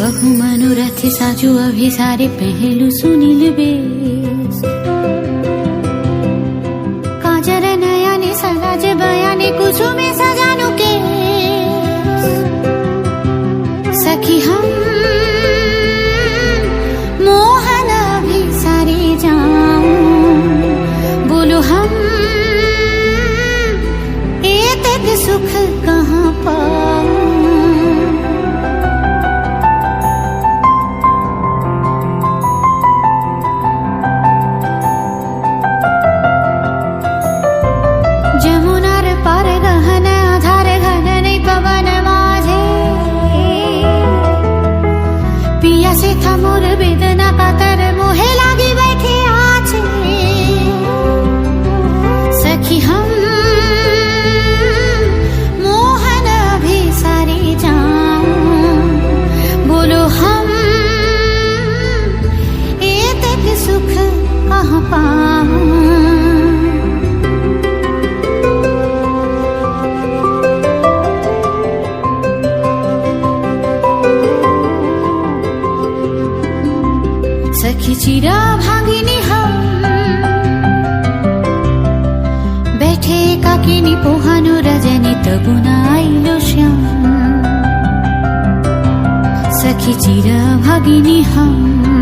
बहु मनोरथ साजु अभिसारे पहलू सुनील बेस काजर नयने सलाज बयाने कुसुमे सजानु के सखी हम मोहन अभिसारे जाऊं बोलो हम एतक सुख कहाँ पाऊं। से था मोर वेदना कातर मोहे लागी बैठे आछे सखी हम मोहन अभिसारे जाऊं बोलो हम एतक सुख कहाँ पाऊं। सखी चिरा भागिनी हम बैठे काकिनी पोहानु रजनी तबुना आइलो श्याम सखी चिरा भागिनी हम